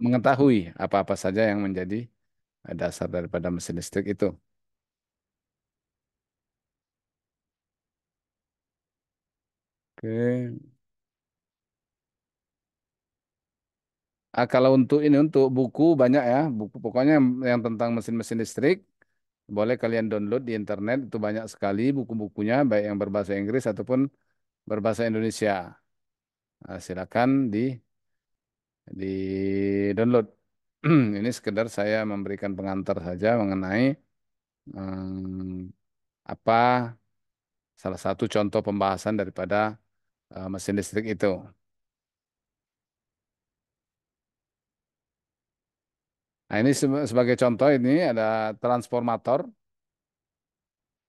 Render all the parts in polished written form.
mengetahui apa-apa saja yang menjadi dasar daripada mesin listrik itu. Oke. Kalau untuk ini untuk buku banyak ya, buku pokoknya yang tentang mesin-mesin listrik boleh kalian download di internet itu banyak sekali buku-bukunya baik yang berbahasa Inggris ataupun berbahasa Indonesia. Silakan di download. Ini sekedar saya memberikan pengantar saja mengenai apa salah satu contoh pembahasan daripada mesin listrik itu. Nah, ini sebagai contoh ini ada transformator.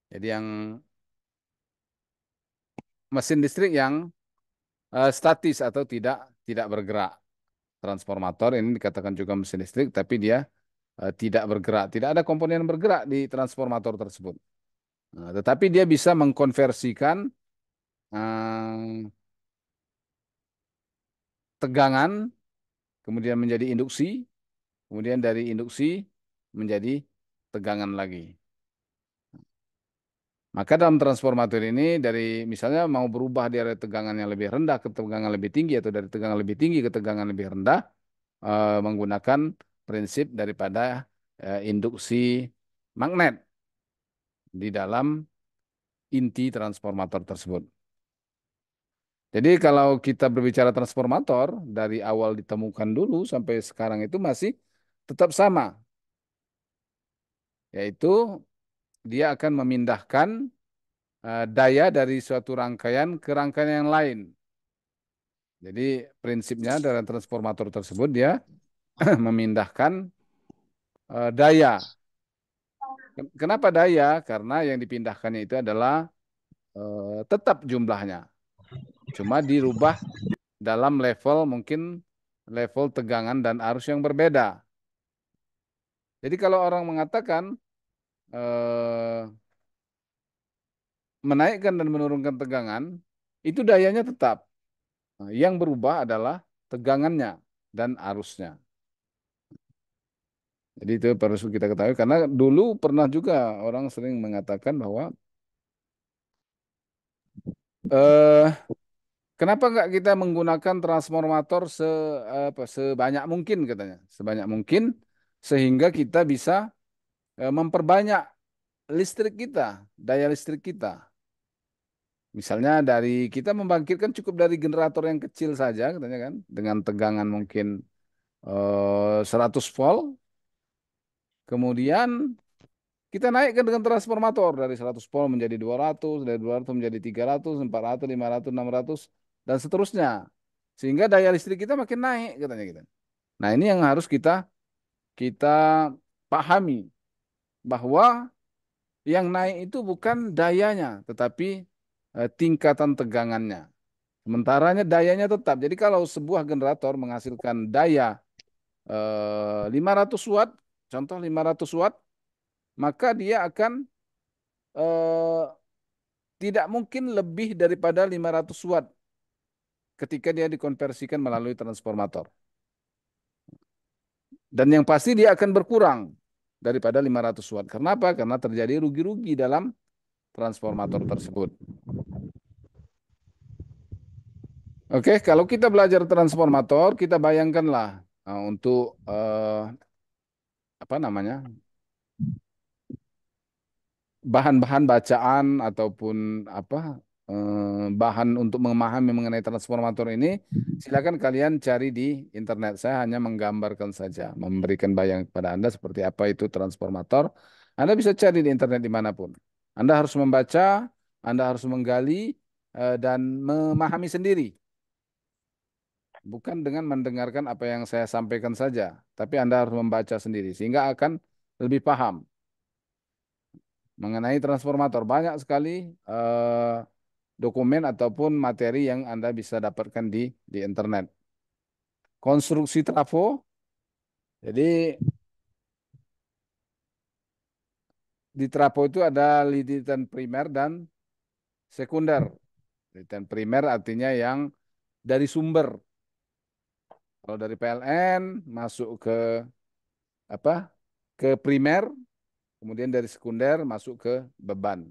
Jadi yang mesin listrik yang statis atau tidak bergerak. Transformator ini dikatakan juga mesin listrik, tapi dia tidak bergerak. Tidak ada komponen yang bergerak di transformator tersebut. Nah, tetapi dia bisa mengkonversikan eh, tegangan, kemudian menjadi induksi, kemudian dari induksi menjadi tegangan lagi. Maka dalam transformator ini dari misalnya mau berubah dari tegangan yang lebih rendah ke tegangan lebih tinggi atau dari tegangan lebih tinggi ke tegangan lebih rendah menggunakan prinsip daripada induksi magnet di dalam inti transformator tersebut. Jadi kalau kita berbicara transformator dari awal ditemukan dulu sampai sekarang itu masih tetap sama, yaitu dia akan memindahkan daya dari suatu rangkaian ke rangkaian yang lain. Jadi prinsipnya dalam transformator tersebut dia memindahkan daya. Kenapa daya? Karena yang dipindahkannya itu adalah tetap jumlahnya. Cuma dirubah dalam level mungkin level tegangan dan arus yang berbeda. Jadi kalau orang mengatakan eh, menaikkan dan menurunkan tegangan, itu dayanya tetap. Nah, yang berubah adalah tegangannya dan arusnya. Jadi itu perlu kita ketahui karena dulu pernah juga orang sering mengatakan bahwa eh, kenapa nggak kita menggunakan transformator sebanyak mungkin katanya, sebanyak mungkin sehingga kita bisa memperbanyak listrik kita, daya listrik kita. Misalnya dari kita membangkitkan cukup dari generator yang kecil saja katanya kan dengan tegangan mungkin 100 volt, kemudian kita naikkan dengan transformator dari 100 volt menjadi 200, dari 200 menjadi 300, 400, 500, 600 dan seterusnya. Sehingga daya listrik kita makin naik katanya gitu. Nah, ini yang harus kita pahami bahwa yang naik itu bukan dayanya, tetapi tingkatan tegangannya. Sementaranya dayanya tetap. Jadi kalau sebuah generator menghasilkan daya 500 watt, contoh 500 watt, maka dia akan eh, tidak mungkin lebih daripada 500 watt ketika dia dikonversikan melalui transformator. Dan yang pasti dia akan berkurang daripada 500 watt. Kenapa? Karena terjadi rugi-rugi dalam transformator tersebut. Oke, kalau kita belajar transformator, kita bayangkanlah untuk apa namanya bahan-bahan bacaan ataupun apa bahan untuk memahami mengenai transformator ini, silakan kalian cari di internet. Saya hanya menggambarkan saja, memberikan bayang kepada Anda seperti apa itu transformator. Anda bisa cari di internet dimanapun. Anda harus membaca, Anda harus menggali dan memahami sendiri, bukan dengan mendengarkan apa yang saya sampaikan saja, tapi Anda harus membaca sendiri sehingga akan lebih paham mengenai transformator. Banyak sekali eh, dokumen ataupun materi yang Anda bisa dapatkan di internet. Konstruksi trafo, jadi di trafo itu ada lilitan primer dan sekunder. Lilitan primer artinya yang dari sumber. Kalau dari PLN masuk ke apa? Ke primer, kemudian dari sekunder masuk ke beban.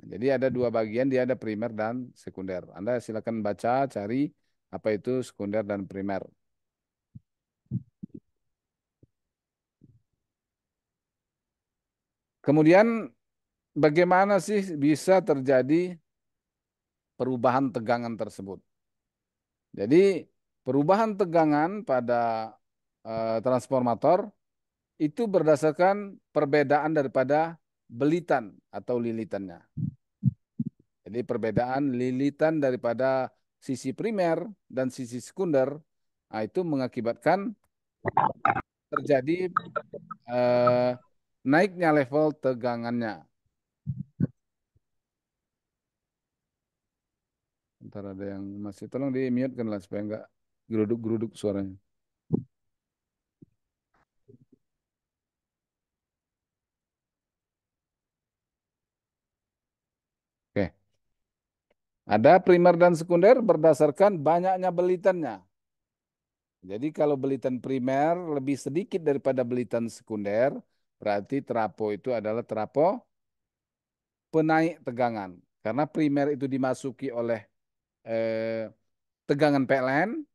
Jadi ada dua bagian, dia ada primer dan sekunder. Anda silakan baca, cari apa itu sekunder dan primer. Kemudian bagaimana sih bisa terjadi perubahan tegangan tersebut? Jadi perubahan tegangan pada transformator itu berdasarkan perbedaan daripada belitan atau lilitannya. Jadi perbedaan lilitan daripada sisi primer dan sisi sekunder, nah, itu mengakibatkan terjadi eh, naiknya level tegangannya. Ntar ada yang masih, tolong di mute kan lah supaya nggak geruduk-geruduk suaranya. Oke. Ada primer dan sekunder berdasarkan banyaknya belitannya. Jadi kalau belitan primer lebih sedikit daripada belitan sekunder, berarti trafo itu adalah trafo penaik tegangan. Karena primer itu dimasuki oleh eh, tegangan PLN,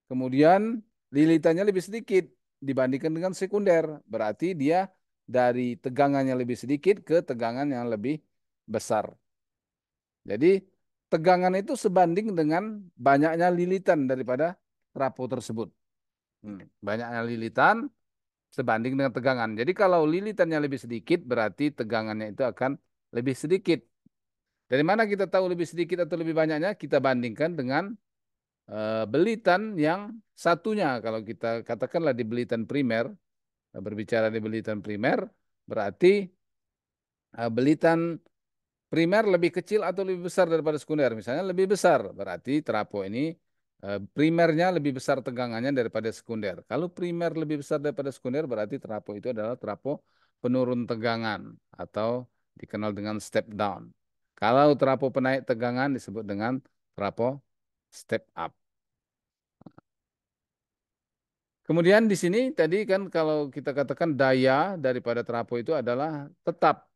kemudian lilitannya lebih sedikit dibandingkan dengan sekunder. Berarti dia dari tegangannya lebih sedikit ke tegangan yang lebih besar. Jadi tegangan itu sebanding dengan banyaknya lilitan daripada trafo tersebut. Banyaknya lilitan sebanding dengan tegangan. Jadi kalau lilitannya lebih sedikit, berarti tegangannya itu akan lebih sedikit. Dari mana kita tahu lebih sedikit atau lebih banyaknya? Kita bandingkan dengan belitan yang satunya. Kalau kita katakanlah di belitan primer, berbicara di belitan primer, berarti belitan primer lebih kecil atau lebih besar daripada sekunder. Misalnya lebih besar, berarti trafo ini primernya lebih besar tegangannya daripada sekunder. Kalau primer lebih besar daripada sekunder, berarti trafo itu adalah trafo penurun tegangan atau dikenal dengan step down. Kalau trafo penaik tegangan disebut dengan trafo step up. Kemudian di sini tadi kan kalau kita katakan daya daripada trafo itu adalah tetap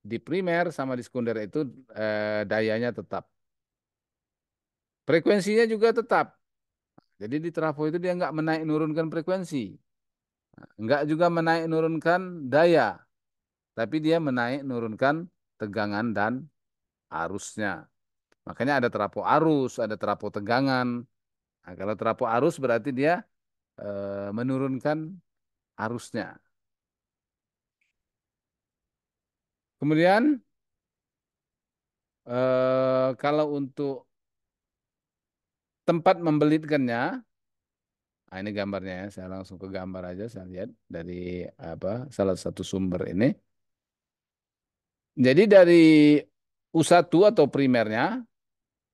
di primer sama di sekunder itu dayanya tetap. Frekuensinya juga tetap. Jadi di trafo itu dia nggak menaik nurunkan frekuensi, nggak juga menaik nurunkan daya, tapi dia menaik nurunkan tegangan dan arusnya. Makanya ada trafo arus, ada trafo tegangan. Nah, kalau trafo arus berarti dia menurunkan arusnya. Kemudian kalau untuk tempat membelitkannya, nah ini gambarnya ya, saya langsung ke gambar aja, saya lihat dari apa salah satu sumber ini. Jadi dari U1 atau primernya,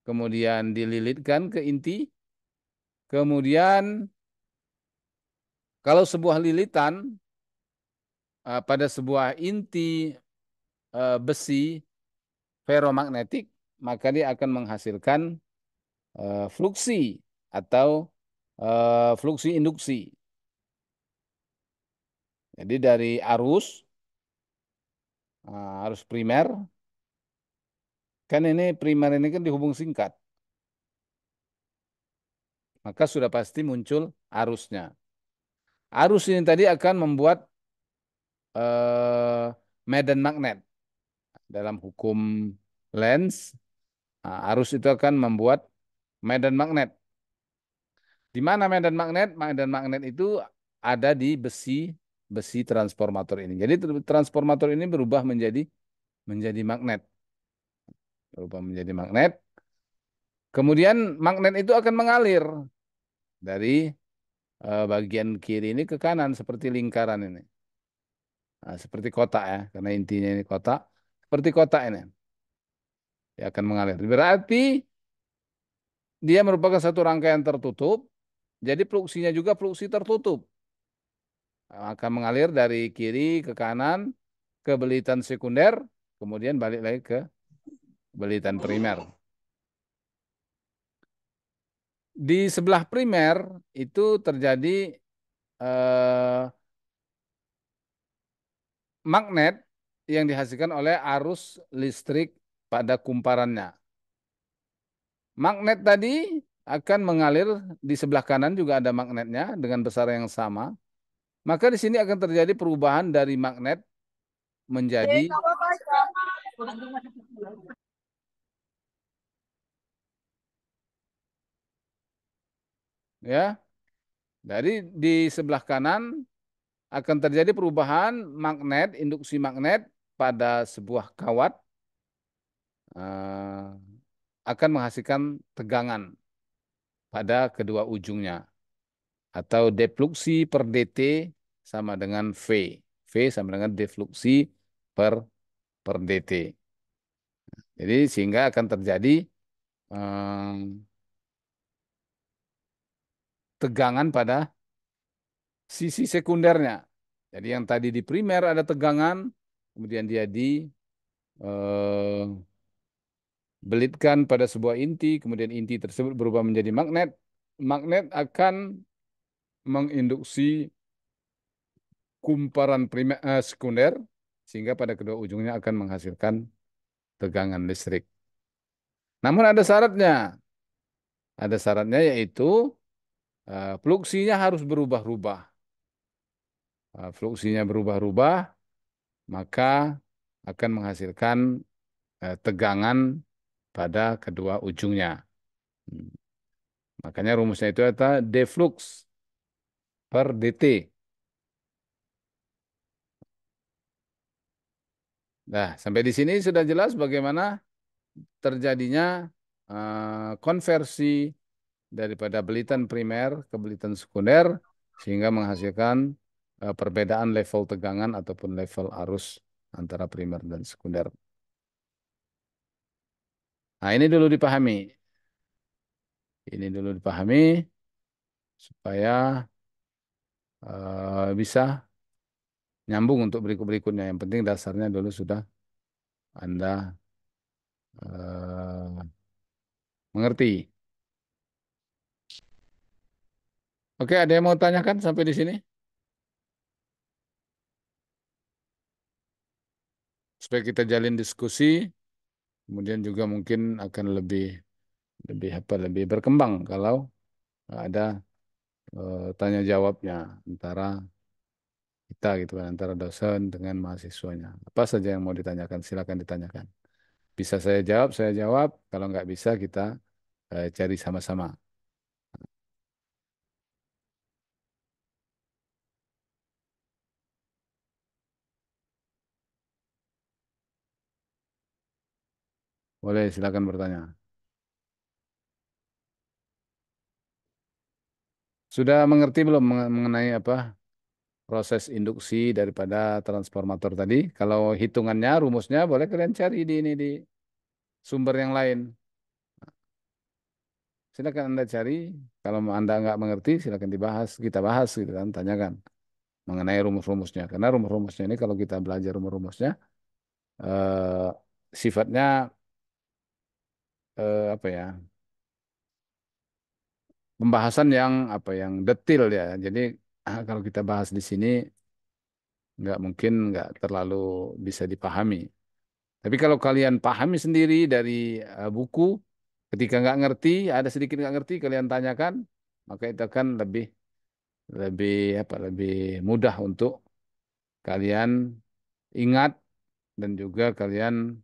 kemudian dililitkan ke inti, kemudian kalau sebuah lilitan pada sebuah inti besi ferromagnetik, maka dia akan menghasilkan fluksi atau fluksi induksi. Jadi dari arus primer, kan ini primer ini kan dihubung singkat, maka sudah pasti muncul arusnya. Arus ini tadi akan membuat eh, medan magnet. Dalam hukum Lenz, arus itu akan membuat medan magnet. Di mana medan magnet? Medan magnet itu ada di besi besi transformator ini. Jadi transformator ini berubah menjadi magnet, berubah menjadi magnet. Kemudian magnet itu akan mengalir dari bagian kiri ini ke kanan seperti lingkaran ini. Nah, seperti kotak ya, karena intinya ini kotak. Seperti kotak ini, dia akan mengalir. Berarti dia merupakan satu rangkaian tertutup, jadi fluksinya juga fluksi tertutup. Akan mengalir dari kiri ke kanan ke belitan sekunder, kemudian balik lagi ke belitan primer. Di sebelah primer itu terjadi eh, magnet yang dihasilkan oleh arus listrik pada kumparannya. Magnet tadi akan mengalir di sebelah kanan juga ada magnetnya dengan besar yang sama. Maka di sini akan terjadi perubahan dari magnet menjadi ya, dari di sebelah kanan akan terjadi perubahan magnet, induksi magnet pada sebuah kawat eh, akan menghasilkan tegangan pada kedua ujungnya atau defluksi per dt sama dengan V. V sama dengan defluksi per dt. Jadi sehingga akan terjadi eh, tegangan pada sisi sekundernya. Jadi yang tadi di primer ada tegangan, kemudian dia belitkan pada sebuah inti, kemudian inti tersebut berubah menjadi magnet. Magnet akan menginduksi kumparan sekunder, sehingga pada kedua ujungnya akan menghasilkan tegangan listrik. Namun ada syaratnya. Ada syaratnya yaitu fluksinya harus berubah-ubah. Fluksinya berubah-ubah, maka akan menghasilkan tegangan pada kedua ujungnya. Hmm. Makanya rumusnya itu adalah deflux per dt. Nah, sampai di sini sudah jelas bagaimana terjadinya konversi daripada belitan primer ke belitan sekunder sehingga menghasilkan perbedaan level tegangan ataupun level arus antara primer dan sekunder. Nah, ini dulu dipahami. Ini dulu dipahami supaya bisa nyambung untuk berikut-berikutnya. Yang penting dasarnya dulu sudah Anda eh, mengerti. Oke, ada yang mau tanyakan sampai di sini? Supaya kita jalin diskusi, kemudian juga mungkin akan lebih lebih apa lebih berkembang kalau ada tanya jawabnya antara kita gitu kan antara dosen dengan mahasiswanya. Apa saja yang mau ditanyakan silakan ditanyakan. Bisa saya jawab. Kalau nggak bisa kita cari sama-sama. Boleh silakan bertanya. Sudah mengerti belum mengenai apa proses induksi daripada transformator tadi? Kalau hitungannya, rumusnya boleh kalian cari di ini di sumber yang lain. Silakan Anda cari. Kalau Anda nggak mengerti, silakan dibahas. Kita bahas gitu kan, tanyakan mengenai rumus-rumusnya. Karena rumus-rumusnya ini kalau kita belajar rumus-rumusnya, eh, sifatnya apa ya? Pembahasan yang apa yang detail ya. Jadi kalau kita bahas di sini nggak mungkin nggak terlalu bisa dipahami. Tapi kalau kalian pahami sendiri dari buku, ketika nggak ngerti, ada sedikit nggak ngerti, kalian tanyakan, maka itu akan lebih lebih apa lebih mudah untuk kalian ingat dan juga kalian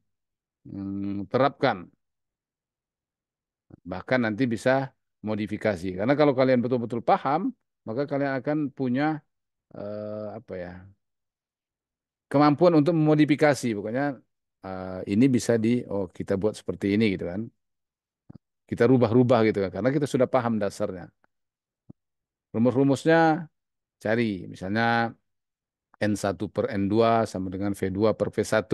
terapkan. Bahkan nanti bisa modifikasi. Karena kalau kalian betul-betul paham, maka kalian akan punya apa ya kemampuan untuk memodifikasi. Pokoknya ini bisa oh kita buat seperti ini gitu kan. Kita rubah-rubah gitu kan. Karena kita sudah paham dasarnya. Rumus-rumusnya cari. Misalnya N1 per N2 sama dengan V2 per V1.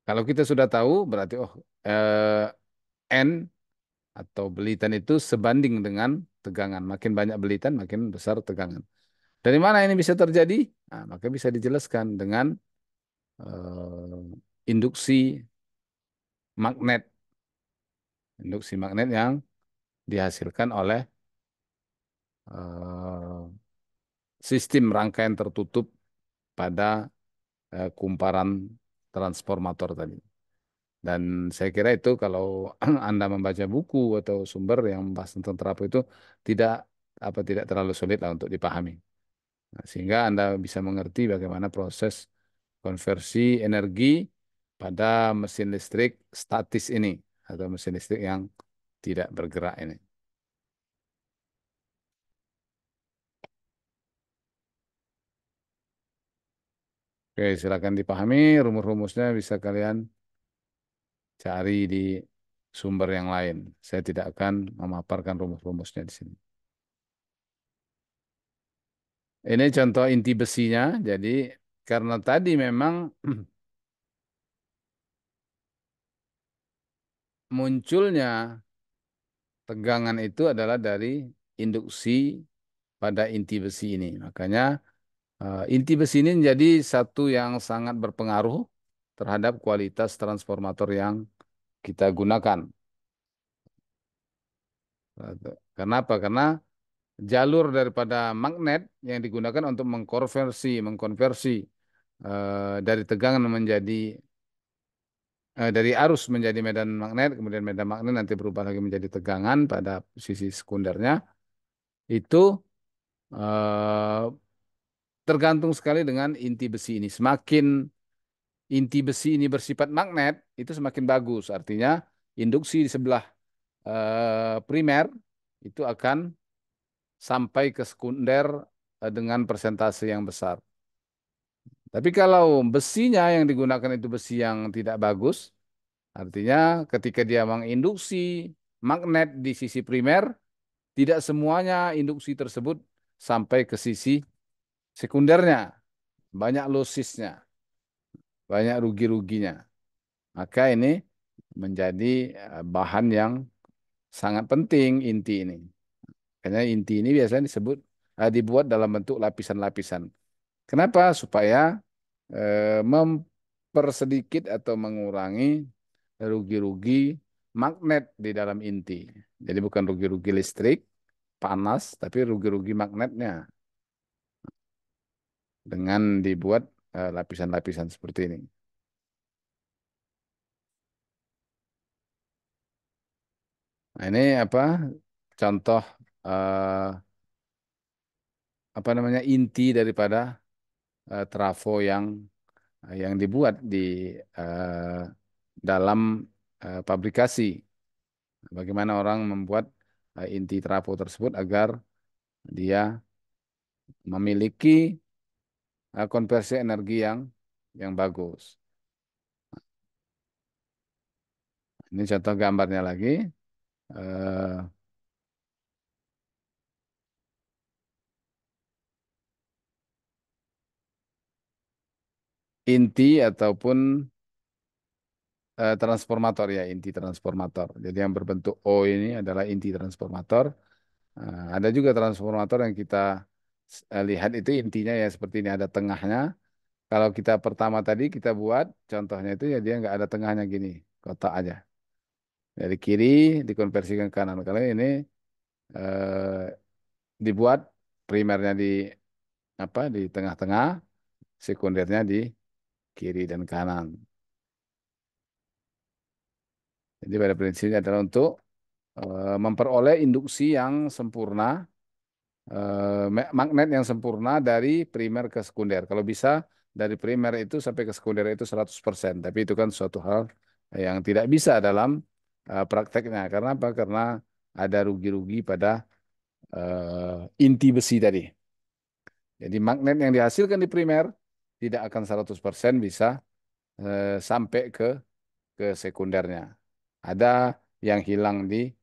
Kalau kita sudah tahu, berarti N atau belitan itu sebanding dengan tegangan. Makin banyak belitan, makin besar tegangan. Dari mana ini bisa terjadi? Nah, maka bisa dijelaskan dengan induksi magnet. Induksi magnet yang dihasilkan oleh eh, sistem rangkaian tertutup pada kumparan transformator tadi. Dan saya kira itu kalau Anda membaca buku atau sumber yang membahas tentang terapung itu tidak tidak terlalu sulit lah untuk dipahami. Nah, sehingga Anda bisa mengerti bagaimana proses konversi energi pada mesin listrik statis ini atau mesin listrik yang tidak bergerak ini. Oke, silakan dipahami rumus-rumusnya bisa kalian cari di sumber yang lain. Saya tidak akan memaparkan rumus-rumusnya di sini. Ini contoh inti besinya. Jadi karena tadi memang munculnya tegangan itu adalah dari induksi pada inti besi ini. Makanya inti besi ini menjadi satu yang sangat berpengaruh terhadap kualitas transformator yang kita gunakan. Kenapa? Karena jalur daripada magnet yang digunakan untuk mengkonversi dari tegangan menjadi dari arus menjadi medan magnet, kemudian medan magnet nanti berubah lagi menjadi tegangan pada sisi sekundernya, itu eh, tergantung sekali dengan inti besi ini. Semakin inti besi ini bersifat magnet, itu semakin bagus. Artinya induksi di sebelah primer itu akan sampai ke sekunder dengan persentase yang besar. Tapi kalau besinya yang digunakan itu besi yang tidak bagus, artinya ketika dia menginduksi magnet di sisi primer, tidak semuanya induksi tersebut sampai ke sisi sekundernya. Banyak lossesnya, banyak rugi-ruginya. Maka ini menjadi bahan yang sangat penting inti ini. Karena inti ini biasanya dibuat dalam bentuk lapisan-lapisan. Kenapa? Supaya mempersedikit atau mengurangi rugi-rugi magnet di dalam inti. Jadi bukan rugi-rugi listrik, panas, tapi rugi-rugi magnetnya dengan dibuat lapisan-lapisan seperti ini. Nah, ini apa? Contoh eh, apa namanya inti daripada trafo yang dibuat di eh, dalam pabrikasi. Bagaimana orang membuat inti trafo tersebut agar dia memiliki konversi energi yang bagus. Ini contoh gambarnya lagi. Eh, Inti ataupun transformator ya, inti transformator. Jadi yang berbentuk O ini adalah inti transformator. Ada juga transformator yang kita lihat itu intinya ya seperti ini ada tengahnya. Kalau kita pertama tadi kita buat contohnya itu ya dia nggak ada tengahnya gini, kotak aja. Dari kiri dikonversikan ke kanan. Kalau ini eh, dibuat primernya di di tengah-tengah, sekundernya di kiri dan kanan. Jadi pada prinsipnya adalah untuk memperoleh induksi yang sempurna, magnet yang sempurna dari primer ke sekunder. Kalau bisa dari primer itu sampai ke sekunder itu 100%. Tapi itu kan suatu hal yang tidak bisa dalam prakteknya. Karena apa? Karena ada rugi-rugi pada inti besi tadi. Jadi magnet yang dihasilkan di primer tidak akan 100% bisa sampai ke sekundernya. Ada yang hilang di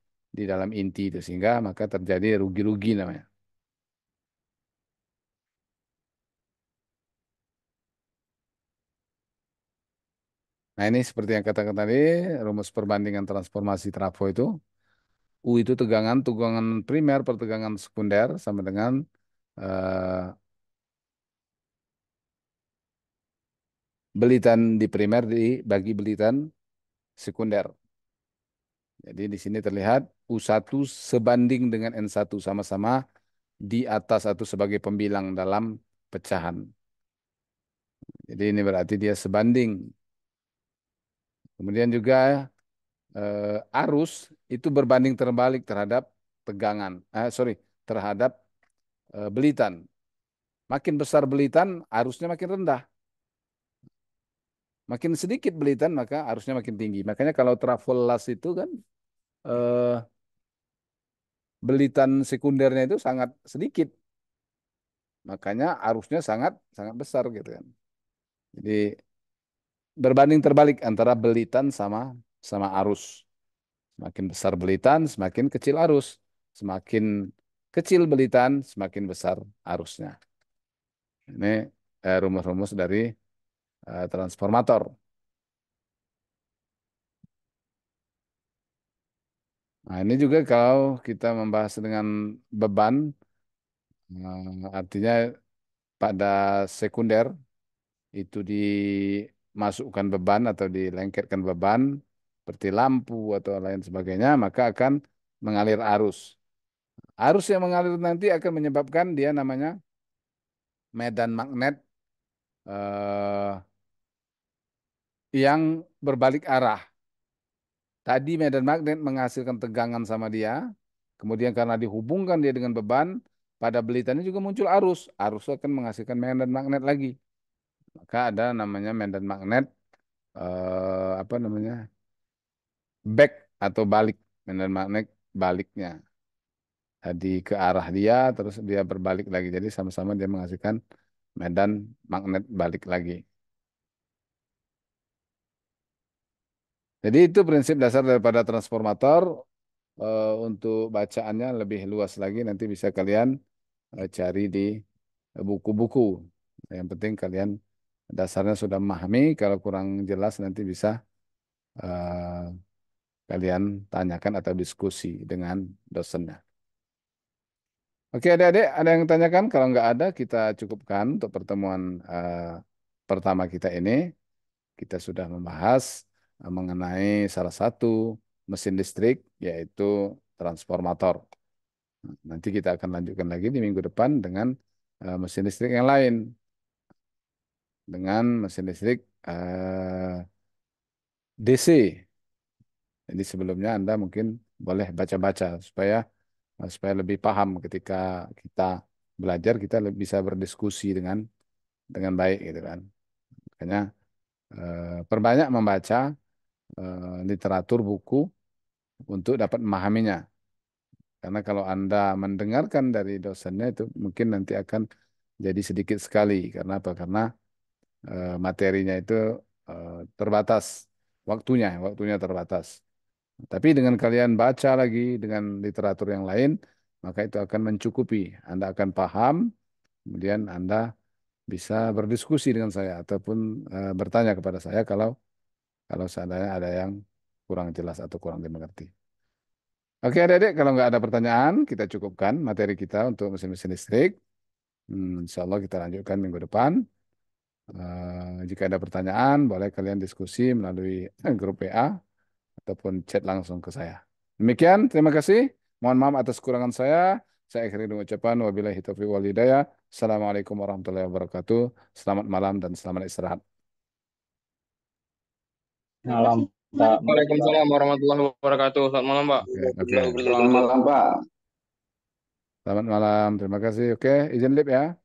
dalam inti itu sehingga maka terjadi rugi-rugi namanya. Nah ini seperti yang katakan tadi rumus perbandingan transformasi trafo itu U itu tegangan tegangan primer per tegangan sekunder sama dengan eh, belitan di primer dibagi belitan sekunder. Jadi di sini terlihat U1 sebanding dengan N1 sama-sama di atas atau sebagai pembilang dalam pecahan. Jadi ini berarti dia sebanding. Kemudian juga arus itu berbanding terbalik terhadap tegangan. Sorry, terhadap belitan. Makin besar belitan, arusnya makin rendah. Makin sedikit belitan, maka arusnya makin tinggi. Makanya kalau trafo las itu kan eh, belitan sekundernya itu sangat sedikit. Makanya arusnya sangat sangat besar gitu kan. Jadi berbanding terbalik antara belitan sama sama arus. Semakin besar belitan, semakin kecil arus. Semakin kecil belitan, semakin besar arusnya. Ini rumus-rumus dari transformator. Nah, ini juga kalau kita membahas dengan beban, artinya pada sekunder itu dimasukkan beban atau dilengketkan beban seperti lampu atau lain sebagainya, maka akan mengalir arus. Arus yang mengalir nanti akan menyebabkan dia namanya medan magnet eh, yang berbalik arah. Tadi medan magnet menghasilkan tegangan sama dia, kemudian karena dihubungkan dia dengan beban, pada belitannya juga muncul arus. Arus akan menghasilkan medan magnet lagi. Maka ada namanya medan magnet apa namanya? Back atau balik, medan magnet baliknya. Tadi ke arah dia, terus dia berbalik lagi. Jadi sama-sama dia menghasilkan medan magnet balik lagi. Jadi itu prinsip dasar daripada transformator. Untuk bacaannya lebih luas lagi nanti bisa kalian cari di buku-buku. Yang penting kalian dasarnya sudah memahami. Kalau kurang jelas nanti bisa eh, kalian tanyakan atau diskusi dengan dosennya. Oke, adik-adik, ada yang tanyakan? Kalau nggak ada, kita cukupkan untuk pertemuan pertama kita ini. Kita sudah membahas mengenai salah satu mesin listrik, yaitu transformator. Nanti kita akan lanjutkan lagi di minggu depan dengan mesin listrik yang lain, dengan mesin listrik DC. Jadi sebelumnya Anda mungkin boleh baca-baca supaya lebih paham ketika kita belajar, kita bisa berdiskusi dengan baik gitu kan. Makanya perbanyak membaca literatur buku untuk dapat memahaminya. Karena kalau Anda mendengarkan dari dosennya itu mungkin nanti akan jadi sedikit sekali. Karena apa? Karena materinya itu terbatas, waktunya terbatas. Tapi dengan kalian baca lagi dengan literatur yang lain, maka itu akan mencukupi. Anda akan paham, kemudian Anda bisa berdiskusi dengan saya ataupun bertanya kepada saya kalau seandainya ada yang kurang jelas atau kurang dimengerti. Oke, adik-adik, kalau nggak ada pertanyaan, kita cukupkan materi kita untuk mesin-mesin listrik. Insya Allah kita lanjutkan minggu depan. Jika ada pertanyaan, boleh kalian diskusi melalui grup WA ataupun chat langsung ke saya. Demikian, terima kasih. Mohon maaf atas kekurangan saya. Saya akhiri dengan ucapan wabillahi taufiq wal hidayah. Assalamualaikum warahmatullahi wabarakatuh. Selamat malam dan selamat istirahat. Malam, Pak. Waalaikumsalam warahmatullahi wabarakatuh. Selamat malam, Pak. Oke, oke. Selamat malam, Pak. Selamat malam. Terima kasih. Oke, izin lip ya.